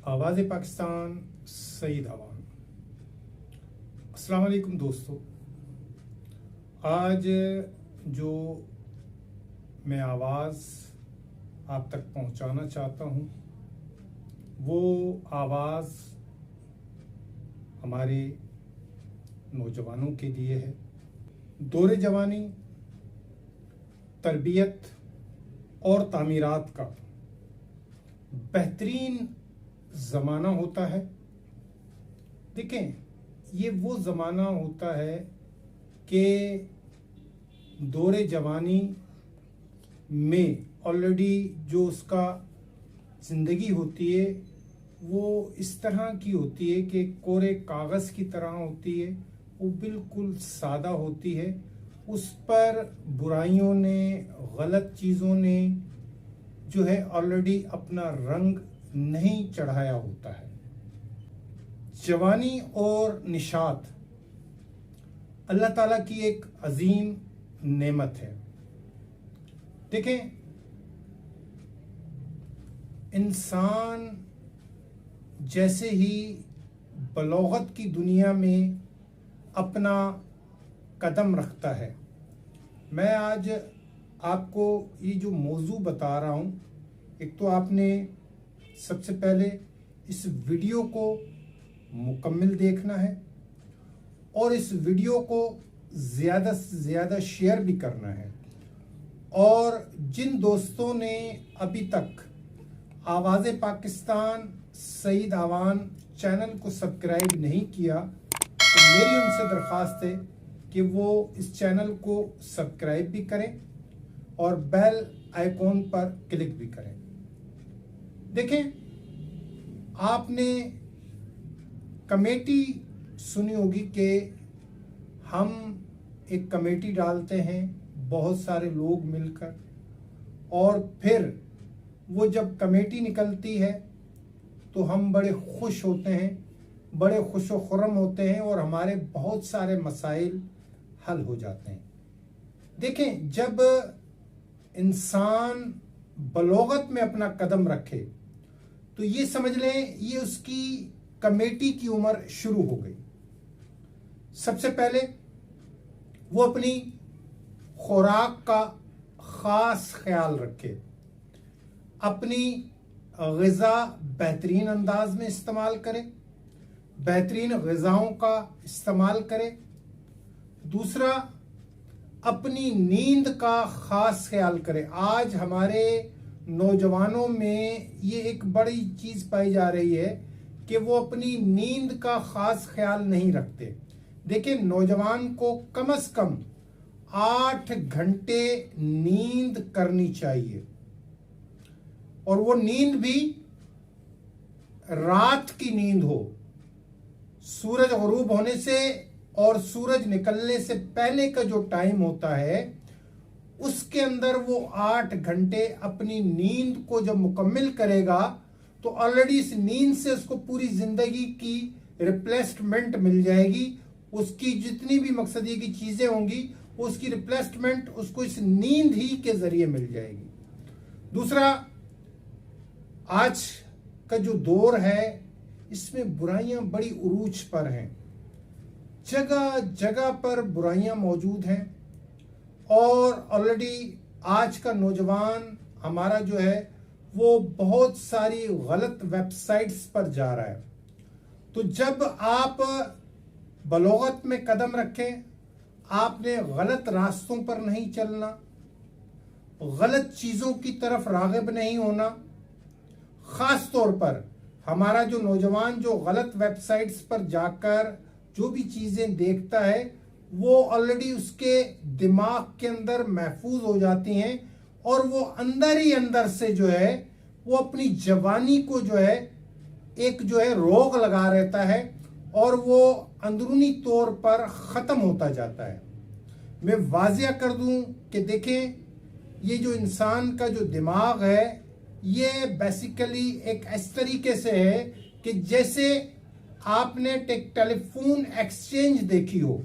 आवाज़ पाकिस्तान सईद अवान। अस्सलाम वालेकुम दोस्तों, आज जो मैं आवाज़ आप तक पहुंचाना चाहता हूं वो आवाज़ हमारे नौजवानों के लिए है। दौरे जवानी, तरबियत और तामीरात का बेहतरीन ज़माना होता है। देखें, ये वो ज़माना होता है कि दौरे जवानी में ऑलरेडी जो उसका ज़िंदगी होती है वो इस तरह की होती है कि कोरे कागज़ की तरह होती है। वो बिल्कुल सादा होती है। उस पर बुराइयों ने, गलत चीज़ों ने जो है ऑलरेडी अपना रंग नहीं चढ़ाया होता है। जवानी और निशात अल्लाह ताला की एक अजीम नेमत है। देखें, इंसान जैसे ही बलोगत की दुनिया में अपना कदम रखता है, मैं आज आपको ये जो मौजू बता रहा हूँ, एक तो आपने सबसे पहले इस वीडियो को मुकम्मल देखना है और इस वीडियो को ज़्यादा से ज़्यादा शेयर भी करना है। और जिन दोस्तों ने अभी तक आवाज़ पाकिस्तान सईद अवान चैनल को सब्सक्राइब नहीं किया तो मेरी उनसे दरख्वास्त है कि वो इस चैनल को सब्सक्राइब भी करें और बेल आइकॉन पर क्लिक भी करें। देखें, आपने कमेटी सुनी होगी कि हम एक कमेटी डालते हैं बहुत सारे लोग मिलकर, और फिर वो जब कमेटी निकलती है तो हम बड़े खुश होते हैं, बड़े खुश व खुर्रम होते हैं और हमारे बहुत सारे मसाइल हल हो जाते हैं। देखें, जब इंसान बलोगत में अपना कदम रखे तो ये समझ लें ये उसकी कमेटी की उम्र शुरू हो गई। सबसे पहले वो अपनी खुराक का ख़ास ख्याल रखे, अपनी ग़िज़ा बेहतरीन अंदाज में इस्तेमाल करे, बेहतरीन ग़िज़ाओं का इस्तेमाल करे। दूसरा, अपनी नींद का ख़ास ख्याल करे। आज हमारे नौजवानों में ये एक बड़ी चीज़ पाई जा रही है कि वो अपनी नींद का ख़ास ख्याल नहीं रखते। देखिए, नौजवान को कम से कम 8 घंटे नींद करनी चाहिए, और वो नींद भी रात की नींद हो। सूरज ग़ुरूब होने से और सूरज निकलने से पहले का जो टाइम होता है उसके अंदर वो 8 घंटे अपनी नींद को जब मुकम्मल करेगा तो ऑलरेडी इस नींद से उसको पूरी जिंदगी की रिप्लेसमेंट मिल जाएगी। उसकी जितनी भी मकसदी की चीजें होंगी उसकी रिप्लेसमेंट उसको इस नींद ही के जरिए मिल जाएगी। दूसरा, आज का जो दौर है इसमें बुराइयां बड़ी उरूज पर हैं, जगह जगह पर बुराइयां मौजूद हैं, और ऑलरेडी आज का नौजवान हमारा जो है वो बहुत सारी गलत वेबसाइट्स पर जा रहा है। तो जब आप बलोगत में कदम रखें, आपने गलत रास्तों पर नहीं चलना, गलत चीज़ों की तरफ राग़िब नहीं होना। ख़ास तौर पर हमारा जो नौजवान जो गलत वेबसाइट्स पर जाकर जो भी चीज़ें देखता है वो ऑलरेडी उसके दिमाग के अंदर महफूज हो जाती हैं, और वो अंदर ही अंदर से जो है वो अपनी जवानी को जो है एक जो है रोग लगा रहता है और वो अंदरूनी तौर पर ख़त्म होता जाता है। मैं वाज़िया कर दूं कि देखें, ये जो इंसान का जो दिमाग है ये बेसिकली एक इस तरीके से है कि जैसे आपने टेलीफोन एक्सचेंज देखी हो,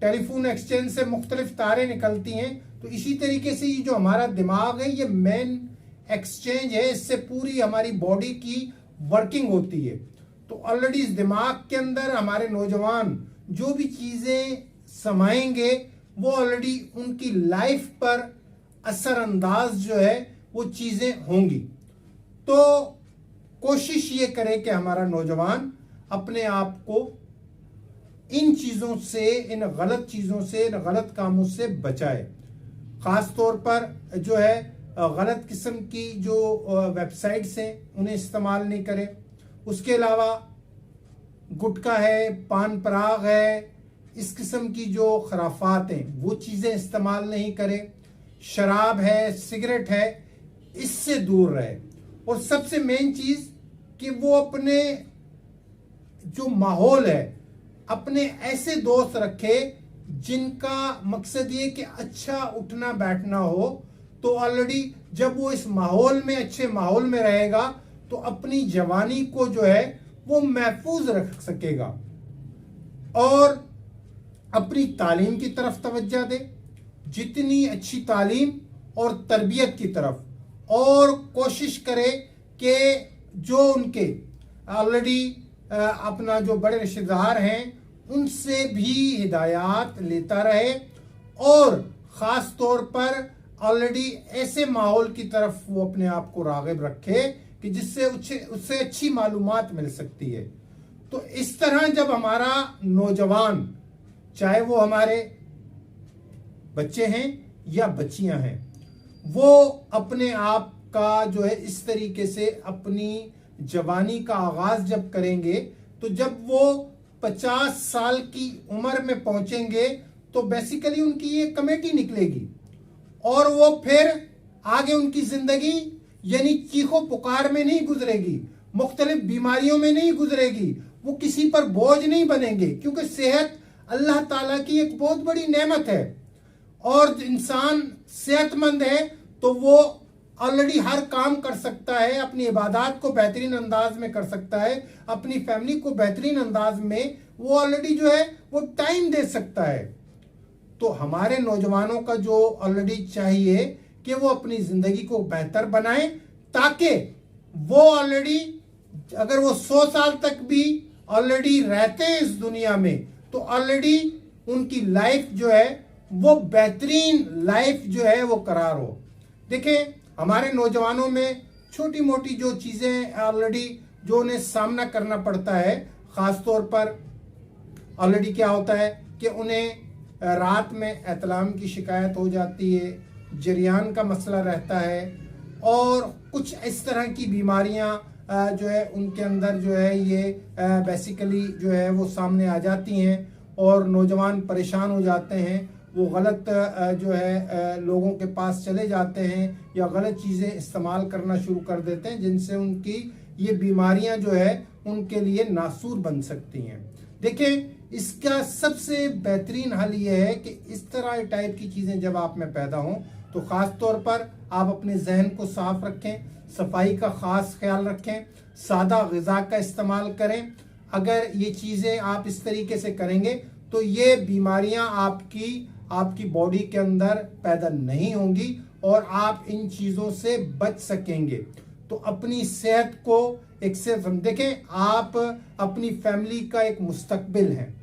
टेलीफोन एक्सचेंज से मुख्तलिफ तारें निकलती हैं, तो इसी तरीके से ये जो हमारा दिमाग है ये मेन एक्सचेंज है। इससे पूरी हमारी बॉडी की वर्किंग होती है। तो ऑलरेडी इस दिमाग के अंदर हमारे नौजवान जो भी चीजें समाएंगे वो ऑलरेडी उनकी लाइफ पर असरअंदाज जो है वो चीजें होंगी। तो कोशिश ये करे कि हमारा नौजवान अपने आप को इन चीजों से, इन गलत चीजों से, इन गलत कामों से बचाए। खास तौर पर जो है गलत किस्म की जो वेबसाइट्स हैं उन्हें इस्तेमाल नहीं करें। उसके अलावा गुटखा है, पान पराग है, इस किस्म की जो खराफात हैं वो चीजें इस्तेमाल नहीं करें। शराब है, सिगरेट है, इससे दूर रहे। और सबसे मेन चीज कि वो अपने जो माहौल है अपने ऐसे दोस्त रखे जिनका मकसद ये कि अच्छा उठना बैठना हो। तो ऑलरेडी जब वो इस माहौल में, अच्छे माहौल में रहेगा तो अपनी जवानी को जो है वो महफूज रख सकेगा और अपनी तालीम की तरफ तवज्जो दे, जितनी अच्छी तालीम और तरबियत की तरफ, और कोशिश करे कि जो उनके ऑलरेडी अपना जो बड़े रिश्तेदार हैं उनसे भी हिदायत लेता रहे और ख़ास तौर पर ऑलरेडी ऐसे माहौल की तरफ वो अपने आप को राग़िब रखे कि जिससे उससे अच्छी मालूमात मिल सकती है। तो इस तरह जब हमारा नौजवान, चाहे वो हमारे बच्चे हैं या बच्चियां हैं, वो अपने आप का जो है इस तरीके से अपनी जवानी का आगाज जब करेंगे तो जब वो 50 साल की उम्र में पहुंचेंगे तो बेसिकली उनकी ये कमेटी निकलेगी और वो फिर आगे उनकी जिंदगी यानी चीखों पुकार में नहीं गुजरेगी, मुख्तलिफ बीमारियों में नहीं गुजरेगी, वो किसी पर बोझ नहीं बनेंगे, क्योंकि सेहत अल्लाह ताला की एक बहुत बड़ी नेमत है और इंसान सेहतमंद है तो वो ऑलरेडी हर काम कर सकता है, अपनी इबादत को बेहतरीन अंदाज में कर सकता है, अपनी फैमिली को बेहतरीन अंदाज में वो ऑलरेडी जो है वो टाइम दे सकता है। तो हमारे नौजवानों का जो ऑलरेडी चाहिए कि वो अपनी जिंदगी को बेहतर बनाएं ताकि वो ऑलरेडी अगर वो 100 साल तक भी ऑलरेडी रहते हैं इस दुनिया में तो ऑलरेडी उनकी लाइफ जो है वो बेहतरीन लाइफ जो है वो करार हो। देखें, हमारे नौजवानों में छोटी मोटी जो चीज़ें ऑलरेडी जो उन्हें सामना करना पड़ता है, ख़ास तौर पर ऑलरेडी क्या होता है कि उन्हें रात में एतलाम की शिकायत हो जाती है, जरियान का मसला रहता है और कुछ इस तरह की बीमारियां जो है उनके अंदर जो है ये बेसिकली जो है वो सामने आ जाती हैं और नौजवान परेशान हो जाते हैं। वो गलत जो है लोगों के पास चले जाते हैं या गलत चीज़ें इस्तेमाल करना शुरू कर देते हैं जिनसे उनकी ये बीमारियां जो है उनके लिए नासूर बन सकती हैं। देखें, इसका सबसे बेहतरीन हल ये है कि इस तरह टाइप की चीज़ें जब आप में पैदा हों तो ख़ास तौर पर आप अपने जहन को साफ रखें, सफाई का ख़ास ख्याल रखें, सादा ग़िज़ा का इस्तेमाल करें। अगर ये चीज़ें आप इस तरीके से करेंगे तो ये बीमारियां आपकी बॉडी के अंदर पैदा नहीं होंगी और आप इन चीज़ों से बच सकेंगे। तो अपनी सेहत को एक से देखें, आप अपनी फैमिली का एक मुस्तकबिल हैं।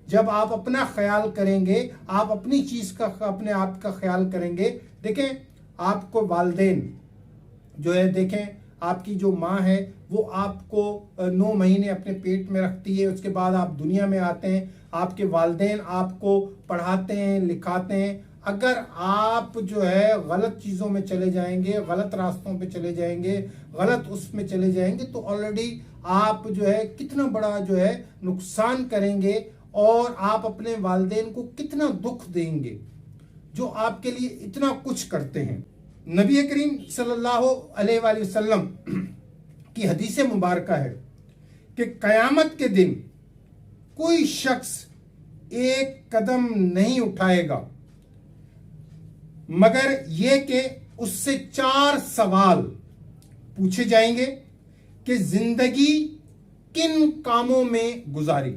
जब आप अपना ख्याल करेंगे, आप अपनी चीज़ का अपने आप का ख्याल करेंगे। देखें, आपको वालिदैन जो है, देखें आपकी जो माँ है वो आपको 9 महीने अपने पेट में रखती है, उसके बाद आप दुनिया में आते हैं, आपके वालिदैन आपको पढ़ाते हैं, लिखाते हैं। अगर आप जो है गलत चीज़ों में चले जाएंगे, गलत रास्तों पे चले जाएंगे, गलत उसमें चले जाएंगे तो ऑलरेडी आप जो है कितना बड़ा जो है नुकसान करेंगे और आप अपने वालिदैन को कितना दुख देंगे जो आपके लिए इतना कुछ करते हैं। नबी करीम सल्लल्लाहु अलैहि वसल्लम की हदीस मुबारक है कि क़यामत के दिन कोई शख्स एक कदम नहीं उठाएगा मगर ये कि उससे 4 सवाल पूछे जाएंगे कि जिंदगी किन कामों में गुजारी,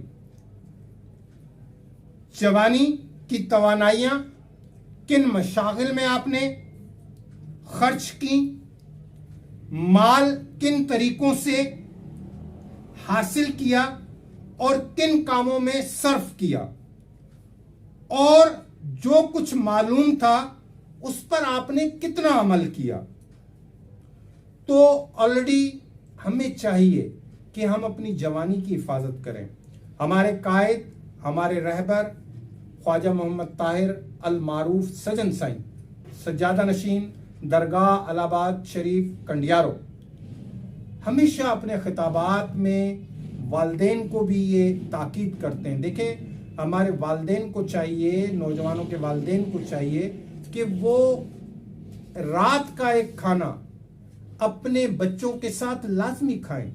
जवानी की तवानाइयां किन मशागिल में आपने खर्च की, माल किन तरीकों से हासिल किया और किन कामों में सर्फ किया, और जो कुछ मालूम था उस पर आपने कितना अमल किया। तो ऑलरेडी हमें चाहिए कि हम अपनी जवानी की हिफाजत करें। हमारे कायद, हमारे रहबर ख्वाजा मोहम्मद ताहिर अल मारूफ सजन साई, सज्जादा नशीन, दरगाह इलाहाबाद शरीफ कंडियारो, हमेशा अपने खिताबात में वालिदैन को भी ये ताकीद करते हैं। देखें, हमारे वालिदैन को चाहिए, नौजवानों के वालिदैन को चाहिए कि वो रात का एक खाना अपने बच्चों के साथ लाजमी खाएं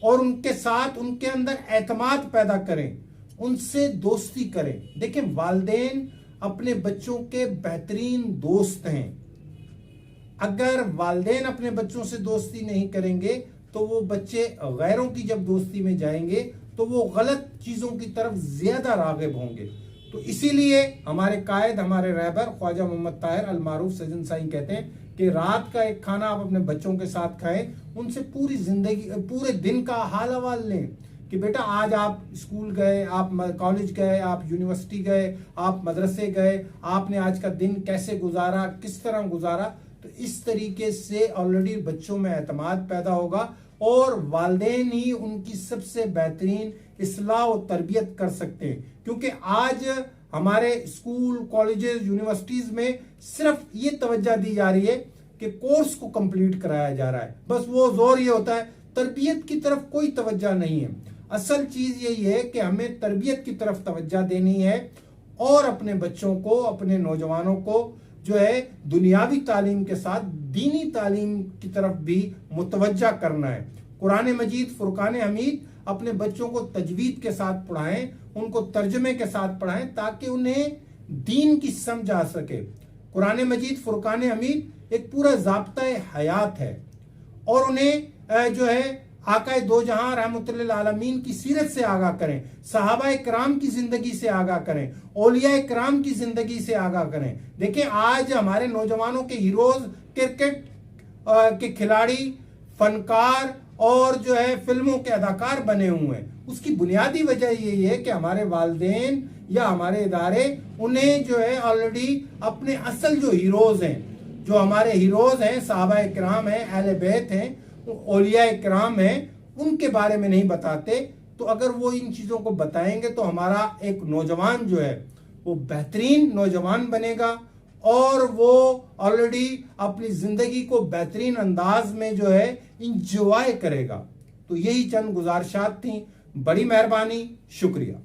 और उनके साथ उनके अंदर एतमाद पैदा करें, उनसे दोस्ती करें। देखें, वालिदैन अपने बच्चों के बेहतरीन दोस्त हैं। अगर वालिदैन अपने बच्चों से दोस्ती नहीं करेंगे तो वो बच्चे गैरों की जब दोस्ती में जाएंगे तो वो गलत चीजों की तरफ ज्यादा रागिब होंगे। तो इसीलिए हमारे कायद, हमारे रहबर ख्वाजा मोहम्मद ताहिर अल मारूफ सजन साई कहते हैं कि रात का एक खाना आप अपने बच्चों के साथ खाएं, उनसे पूरी जिंदगी, पूरे दिन का हाल हवाल लें कि बेटा आज आप स्कूल गए, आप कॉलेज गए, आप यूनिवर्सिटी गए, आप मदरसे गए, आपने आज का दिन कैसे गुजारा, किस तरह गुजारा। तो इस तरीके से ऑलरेडी बच्चों में एतमाद पैदा होगा और वालिदैन ही उनकी सबसे बेहतरीन इस्लाह और तरबियत कर सकते हैं। क्योंकि आज हमारे स्कूल, कॉलेजेस, यूनिवर्सिटीज में सिर्फ ये तवज्जो दी जा रही है कि कोर्स को कंप्लीट कराया जा रहा है, बस वो जोर ये होता है, तरबियत की तरफ कोई तवज्जो नहीं है। असल चीज यही है कि हमें तरबियत की तरफ तवज्जो देनी है और अपने बच्चों को, अपने नौजवानों को जो है दुनियावी तालीम के साथ दीनी तालीम की तरफ भी मुतवज्जा करना है। कुरान मजीद, फुरकान हमीद अपने बच्चों को तजवीद के साथ पढ़ाएं, उनको तर्जमे के साथ पढ़ाएं ताकि उन्हें दीन की समझ आ सके। कुरान मजीद, फुरकान हमीद एक पूरा ज़ाब्ता हयात है और उन्हें जो है आकाए दो जहां रहमतुल्लिल आलमीन की सीरत से आगाह करें, सहाबाए किराम की जिंदगी से आगाह करें, औलियाए किराम की जिंदगी से आगाह करें। देखिए, आज हमारे नौजवानों के हीरोज क्रिकेट के खिलाड़ी, फनकार और जो है फिल्मों के अदाकार बने हुए हैं। उसकी बुनियादी वजह यही है कि हमारे वालिदैन या हमारे इदारे उन्हें जो है ऑलरेडी अपने असल जो हीरोज हैं, जो हमारे हीरोज हैं, सहाबाए किराम हैं, अहले बैत हैं, औलियाए किराम हैं, उनके बारे में नहीं बताते। तो अगर वो इन चीजों को बताएंगे तो हमारा एक नौजवान जो है वो बेहतरीन नौजवान बनेगा और वो ऑलरेडी अपनी जिंदगी को बेहतरीन अंदाज में जो है इंजॉय करेगा। तो यही चंद गुजारिशात थी। बड़ी मेहरबानी, शुक्रिया।